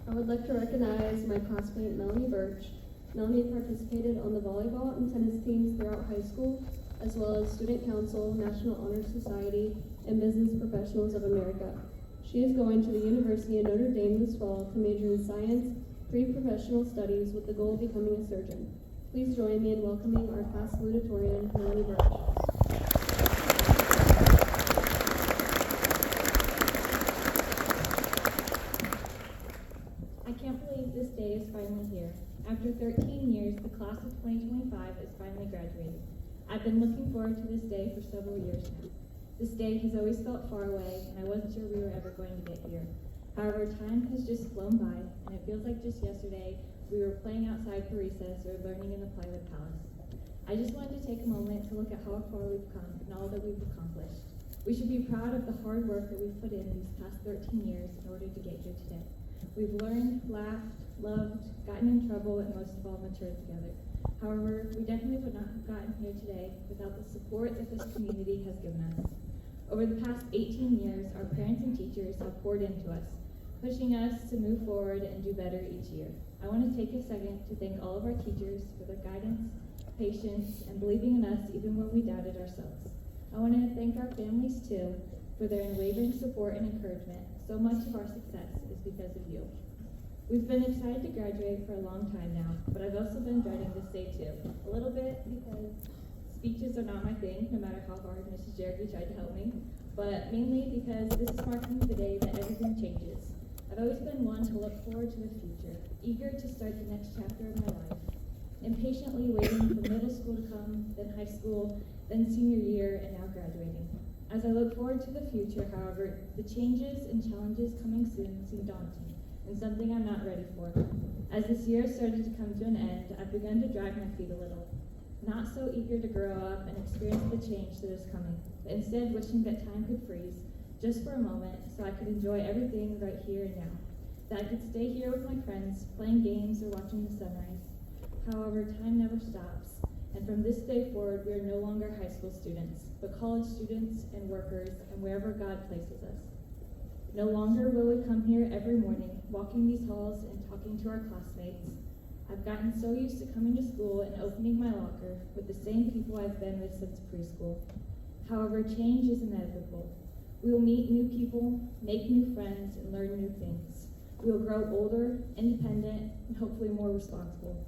I would like to recognize my classmate Melanie Birch. Melanie participated on the volleyball and tennis teams throughout high school, as well as Student Council, National Honor Society, and Business Professionals of America. She is going to the University of Notre Dame this fall to major in science, pre-professional studies with the goal of becoming a surgeon. Please join me in welcoming our class salutatorian, Melanie Birch. I can't believe this day is finally here. After 13 years, the class of 2025 is finally graduating. I've been looking forward to this day for several years now. This day has always felt far away, and I wasn't sure we were ever going to get here. However, time has just flown by, and it feels like just yesterday we were playing outside for recess or learning in the Plywood Palace. I just wanted to take a moment to look at how far we've come and all that we've accomplished. We should be proud of the hard work that we've put in these past 13 years in order to get here today. We've learned, laughed, loved, gotten in trouble, and most of all matured together. However, we definitely would not have gotten here today without the support that this community has given us. Over the past 18 years, our parents and teachers have poured into us, pushing us to move forward and do better each year. I want to take a second to thank all of our teachers for their guidance, patience, and believing in us even when we doubted ourselves. I want to thank our families too for their unwavering support and encouragement. So much of our success is because of you. We've been excited to graduate for a long time now, but I've also been dreading this day too. A little bit because speeches are not my thing, no matter how hard Mrs. Jericho tried to help me, but mainly because this is marking the day that everything changes. I've always been one to look forward to the future, eager to start the next chapter of my life, impatiently waiting for middle school to come, then high school, then senior year, and now graduating. As I look forward to the future, however, the changes and challenges coming soon seem daunting, and something I'm not ready for. As this year started to come to an end, I've begun to drag my feet a little, not so eager to grow up and experience the change that is coming, but instead wishing that time could freeze, just for a moment, so I could enjoy everything right here and now. That I could stay here with my friends, playing games or watching the sunrise. However, time never stops, and from this day forward, we are no longer high school students, but college students and workers, and wherever God places us. No longer will we come here every morning, walking these halls and talking to our classmates. I've gotten so used to coming to school and opening my locker with the same people I've been with since preschool. However, change is inevitable. We will meet new people, make new friends, and learn new things. We will grow older, independent, and hopefully more responsible.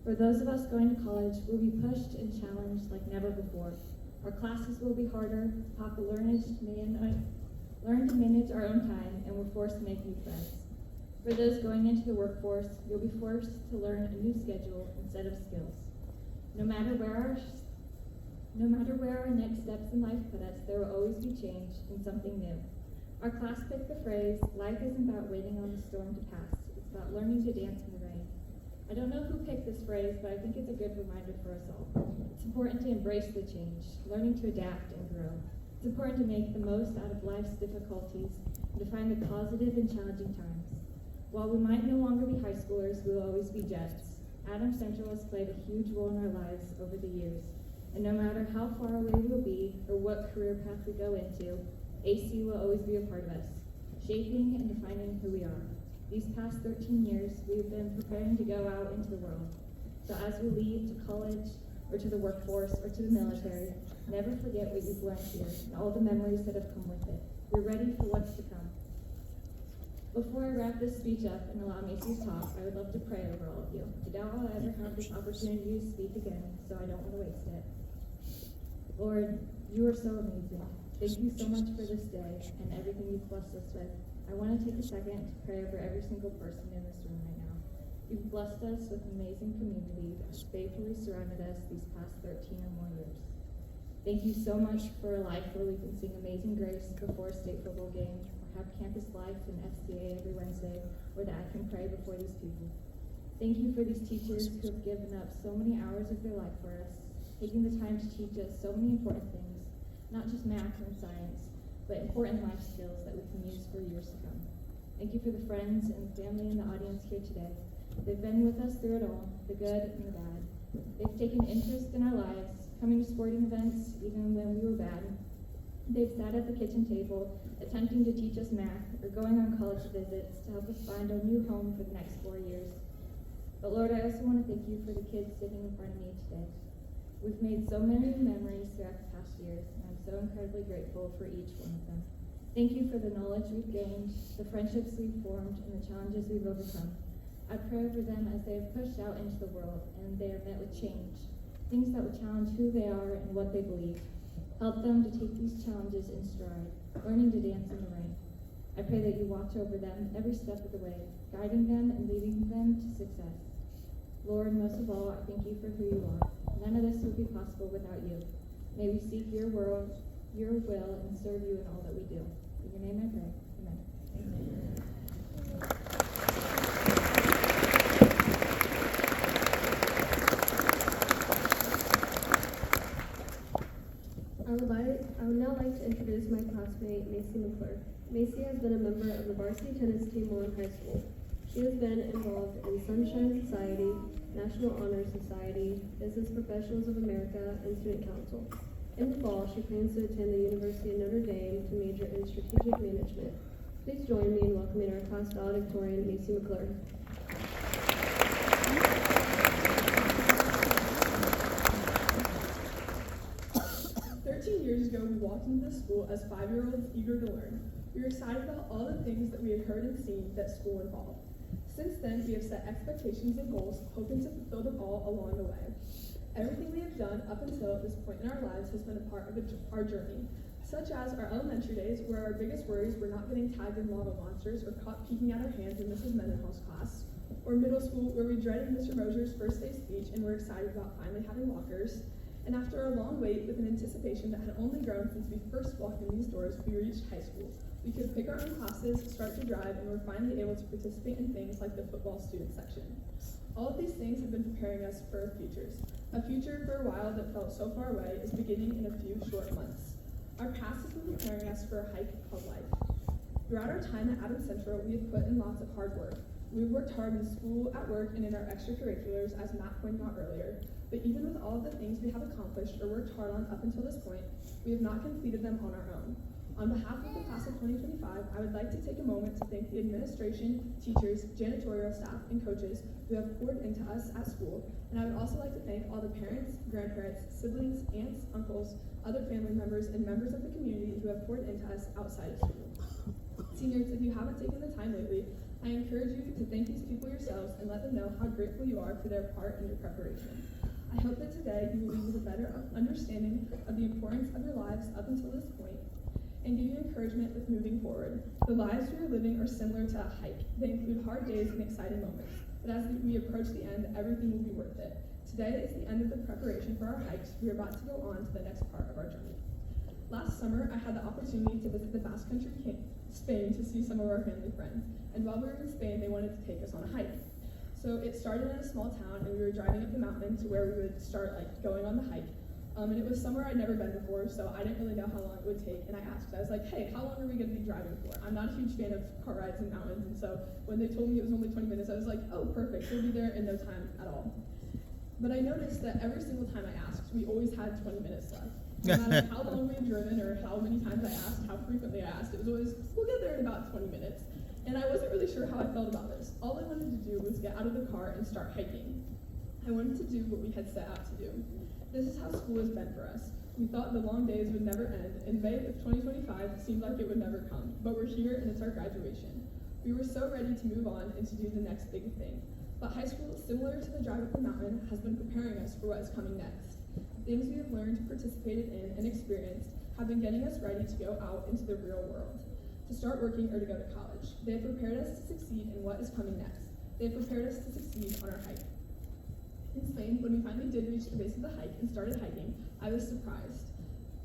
For those of us going to college, we'll be pushed and challenged like never before. Our classes will be harder, have to learn to manage our own time, and we're forced to make new friends. For those going into the workforce, you'll be forced to learn a new schedule and set of skills. No matter where our next steps in life put us, there will always be change and something new. Our class picked the phrase, "Life isn't about waiting on the storm to pass, it's about learning to dance in the rain." I don't know who picked this phrase, but I think it's a good reminder for us all. It's important to embrace the change, learning to adapt and grow. It's important to make the most out of life's difficulties and to find the positive in challenging times. While we might no longer be high schoolers, we will always be Jets. Adams Central has played a huge role in our lives over the years, and no matter how far away we will be or what career path we go into, AC will always be a part of us, shaping and defining who we are. These past 13 years, we have been preparing to go out into the world. So as we leave to college, or to the workforce, or to the military, never forget what you've learned here and all the memories that have come with it. We're ready for what's to come. Before I wrap this speech up and allow Macy's talk, I would love to pray over all of you. I doubt I'll ever have this opportunity to speak again, so I don't want to waste it. Lord, you are so amazing. Thank you so much for this day and everything you've blessed us with. I want to take a second to pray over every single person in this room right now. You've blessed us with an amazing community that has faithfully surrounded us these past 13 or more years. Thank you so much for a life where we can sing Amazing Grace before a state football game, or have campus life and FCA every Wednesday, or that I can pray before these people. Thank you for these teachers who have given up so many hours of their life for us, taking the time to teach us so many important things, not just math and science, but important life skills that we can use for years to come. Thank you for the friends and family in the audience here today. They've been with us through it all, the good and the bad. They've taken interest in our lives, coming to sporting events even when we were bad. They've sat at the kitchen table, attempting to teach us math, or going on college visits to help us find our new home for the next 4 years. But Lord, I also want to thank you for the kids sitting in front of me today. We've made so many memories throughout the past years, and I'm so incredibly grateful for each one of them. Thank you for the knowledge we've gained, the friendships we've formed, and the challenges we've overcome. I pray for them as they have pushed out into the world and they are met with change, things that will challenge who they are and what they believe. Help them to take these challenges in stride, learning to dance in the rain. I pray that you watch over them every step of the way, guiding them and leading them to success. Lord, most of all, I thank you for who you are. None of this would be possible without you. May we seek your will, and serve you in all that we do. In your name I pray. Amen. Amen. I would now like to introduce my classmate, Macy McClure. Macy has been a member of the varsity tennis team while in high school. She has been involved in Sunshine Society, National Honor Society, Business Professionals of America, and Student Council. In the fall, she plans to attend the University of Notre Dame to major in strategic management. Please join me in welcoming our class valedictorian, Macy McClure. 13 years ago, we walked into the school as 5-year-olds eager to learn. We were excited about all the things that we had heard and seen that school involved. Since then, we have set expectations and goals, hoping to fulfill them all along the way. Everything we have done up until this point in our lives has been a part of our journey, such as our elementary days, where our biggest worries were not getting tagged in lava monsters or caught peeking at our hands in Mrs. Mendenhall's class, or middle school, where we dreaded Mr. Mosier's first day speech and were excited about finally having lockers. And after a long wait with an anticipation that had only grown since we first walked in these doors, we reached high school. We could pick our own classes, start to drive, and were finally able to participate in things like the football student section. All of these things have been preparing us for our futures. A future for a while that felt so far away is beginning in a few short months. Our past has been preparing us for a hike called life. Throughout our time at Adams Central, we have put in lots of hard work. We've worked hard in school, at work, and in our extracurriculars, as Matt pointed out earlier. But even with all of the things we have accomplished or worked hard on up until this point, we have not completed them on our own. On behalf of the class of 2025, I would like to take a moment to thank the administration, teachers, janitorial staff, and coaches who have poured into us at school. And I would also like to thank all the parents, grandparents, siblings, aunts, uncles, other family members, and members of the community who have poured into us outside of school. Seniors, if you haven't taken the time lately, I encourage you to thank these people yourselves and let them know how grateful you are for their part in your preparation. I hope that today you will leave with a better understanding of the importance of your lives up until this point and give you encouragement with moving forward. The lives we are living are similar to a hike. They include hard days and exciting moments, but as we approach the end, everything will be worth it. Today is the end of the preparation for our hikes. We are about to go on to the next part of our journey. Last summer, I had the opportunity to visit the Basque Country, Spain, to see some of our family friends, and while we were in Spain, they wanted to take us on a hike. So it started in a small town, and we were driving up the mountain to where we would start going on the hike. And it was somewhere I'd never been before, so I didn't really know how long it would take. And I asked, I was like, hey, how long are we going to be driving for? I'm not a huge fan of car rides in mountains, and so when they told me it was only 20 minutes, I was like, oh, perfect, we'll be there in no time at all. But I noticed that every single time I asked, we always had 20 minutes left. No matter how long we had driven or how many times I asked, how frequently I asked, it was always, we'll get there in about 20 minutes. And I wasn't really sure how I felt about this. All I wanted to do was get out of the car and start hiking. I wanted to do what we had set out to do. This is how school has been for us. We thought the long days would never end, and May of 2025 seemed like it would never come, but we're here and it's our graduation. We were so ready to move on and to do the next big thing. But high school, similar to the drive up the mountain, has been preparing us for what is coming next. Things we have learned, participated in, and experienced have been getting us ready to go out into the real world, to start working or to go to college. They have prepared us to succeed in what is coming next. They have prepared us to succeed on our hike. In Spain, when we finally did reach the base of the hike and started hiking, I was surprised.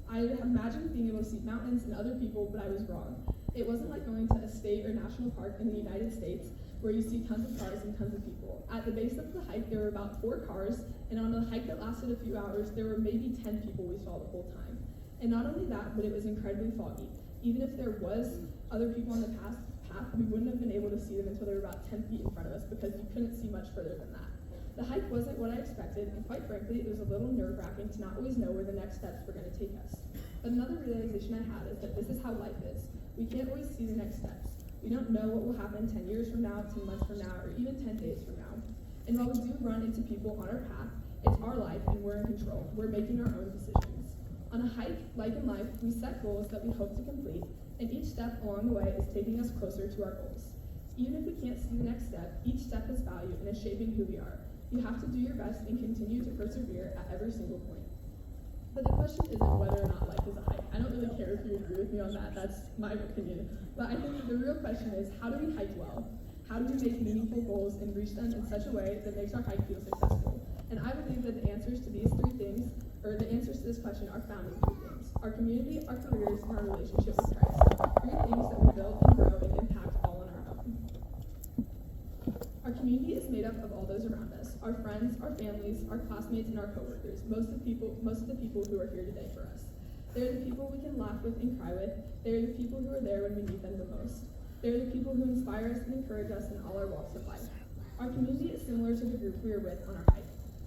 I had imagined being able to see mountains and other people, but I was wrong. It wasn't like going to a state or national park in the United States where you see tons of cars and tons of people. At the base of the hike, there were about 4 cars, and on a hike that lasted a few hours, there were maybe 10 people we saw the whole time. And not only that, but it was incredibly foggy. Even if there was other people on the path, we wouldn't have been able to see them until they were about 10 feet in front of us because you couldn't see much further than that. The hike wasn't what I expected, and quite frankly, it was a little nerve-wracking to not always know where the next steps were going to take us. But another realization I had is that this is how life is. We can't always see the next steps. We don't know what will happen 10 years from now, 10 months from now, or even 10 days from now. And while we do run into people on our path, it's our life and we're in control. We're making our own decisions. On a hike, like in life, we set goals that we hope to complete, and each step along the way is taking us closer to our goals. Even if we can't see the next step, each step has value and is shaping who we are. You have to do your best and continue to persevere at every single point. But the question isn't whether or not life is a hike. I don't really care if you agree with me on that, that's my opinion. But I think that the real question is, how do we hike well? How do we make meaningful goals and reach them in such a way that makes our hike feel successful? And I believe that the answers to these three things, or the answers to this question, are found in three things: our community, our careers, and our relationship with Christ. Three things that we build and grow and impact all on our own. Our community is made up of all those around us: our friends, our families, our classmates, and our coworkers. Most of the people who are here today for us. They're the people we can laugh with and cry with. They're the people who are there when we need them the most. They're the people who inspire us and encourage us in all our walks of life. Our community is similar to the group we are with on our hike.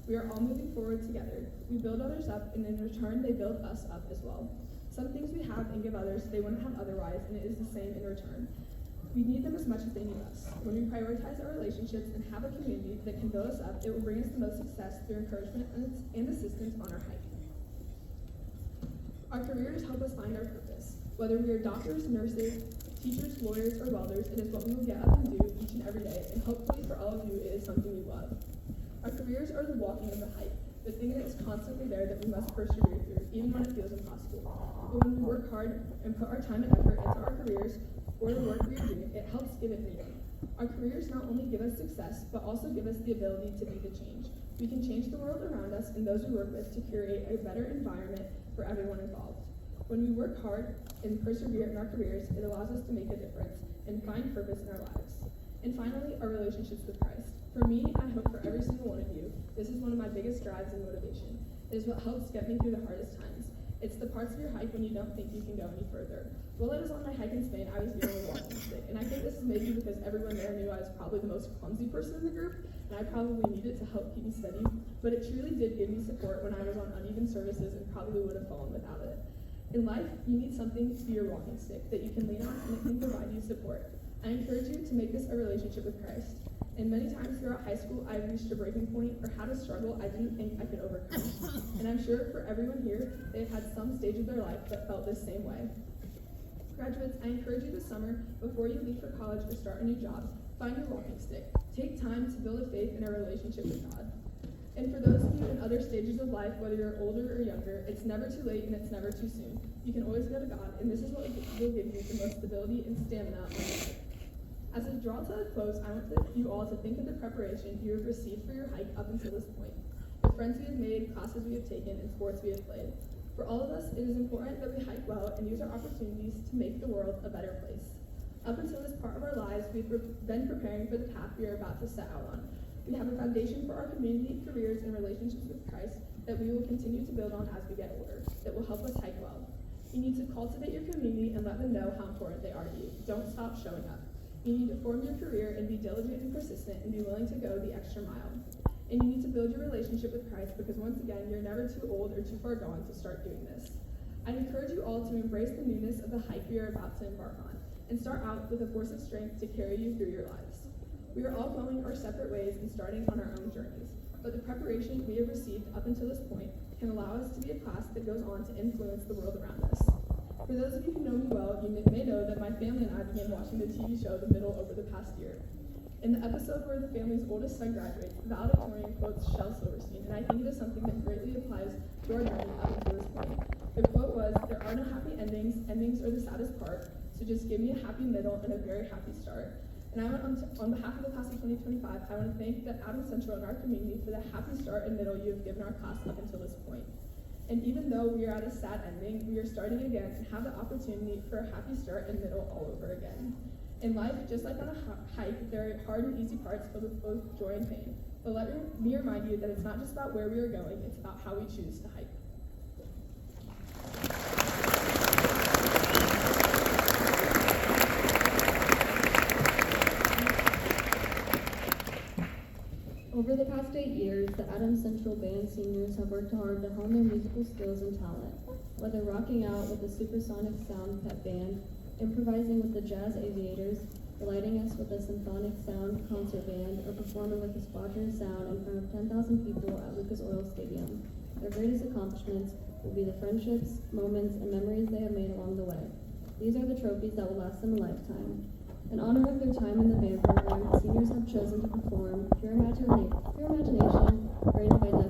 We are all moving forward together. We build others up, and in return, they build us up as well. Some things we have and give others they wouldn't have otherwise, and it is the same in return. We need them as much as they need us. When we prioritize our relationships and have a community that can build us up, it will bring us the most success through encouragement and assistance on our hike. Our careers help us find our purpose. Whether we are doctors, nurses, teachers, lawyers, or welders, it is what we will get up and do each and every day, and hopefully for all of you, it is something you love. Our careers are the walking of the hike, the thing that is constantly there that we must persevere through, even when it feels impossible. But when we work hard and put our time and effort into our careers or the work we are doing, it helps give it meaning. Our careers not only give us success, but also give us the ability to be the change. We can change the world around us and those we work with to create a better environment for everyone involved. When we work hard and persevere in our careers, it allows us to make a difference and find purpose in our lives. And finally, our relationships with Christ. For me, and I hope for every single one of you, this is one of my biggest drives and motivation. It is what helps get me through the hardest times. It's the parts of your hike when you don't think you can go any further. While I was on my hike in Spain, I was dealing with walking stick, and I think this is maybe because everyone there knew I was probably the most clumsy person in the group, and I probably needed to help keep me steady, but it truly did give me support when I was on uneven surfaces and probably would have fallen without it. In life, you need something to be your walking stick that you can lean on and it can provide you support. I encourage you to make this a relationship with Christ. And many times throughout high school, I reached a breaking point or had a struggle I didn't think I could overcome. And I'm sure for everyone here, they've had some stage of their life that felt this same way. Graduates, I encourage you this summer, before you leave for college or start a new job, find your walking stick. Take time to build a faith in a relationship with God. And for those of you in other stages of life, whether you're older or younger, it's never too late and it's never too soon. You can always go to God, and this is what will give you the most stability and stamina on your hike. As we draw to a close, I want you all to think of the preparation you have received for your hike up until this point. The friends we have made, classes we have taken, and sports we have played. For all of us, it is important that we hike well and use our opportunities to make the world a better place. Up until this part of our lives, we've been preparing for the path we are about to set out on. We have a foundation for our community, careers, and relationships with Christ that we will continue to build on as we get older, that will help us hike well. You need to cultivate your community and let them know how important they are to you. Don't stop showing up. You need to form your career and be diligent and persistent and be willing to go the extra mile. And you need to build your relationship with Christ because once again, you're never too old or too far gone to start doing this. I encourage you all to embrace the newness of the hike we are about to embark on and start out with a force of strength to carry you through your lives. We are all going our separate ways and starting on our own journeys, but the preparation we have received up until this point can allow us to be a class that goes on to influence the world around us. For those of you who know me well, you may know that my family and I began watching the TV show The Middle over the past year. In the episode where the family's oldest son graduates, the auditorium quotes Shel Silverstein, and I think it is something that greatly applies to our journey up until this point. The quote was, "There are no happy endings, endings are the saddest part, so just give me a happy middle and a very happy start." And on behalf of the class of 2025, I want to thank the Adams Central and our community for the happy start and middle you have given our class up until this point. And even though we are at a sad ending, we are starting again and have the opportunity for a happy start and middle all over again. In life, just like on a hike, there are hard and easy parts filled with both joy and pain. But let me remind you that it's not just about where we are going, it's about how we choose to hike. Over the past 8 years, the Adams Central Band seniors have worked hard to hone their musical skills and talent. Whether rocking out with the supersonic sound pep band, improvising with the jazz aviators, delighting us with a symphonic sound concert band, or performing with a squadron of sound in front of 10,000 people at Lucas Oil Stadium, their greatest accomplishments will be the friendships, moments, and memories they have made along the way. These are the trophies that will last them a lifetime. In honor of their time in the band program, seniors have chosen to perform Pure Imagination, created by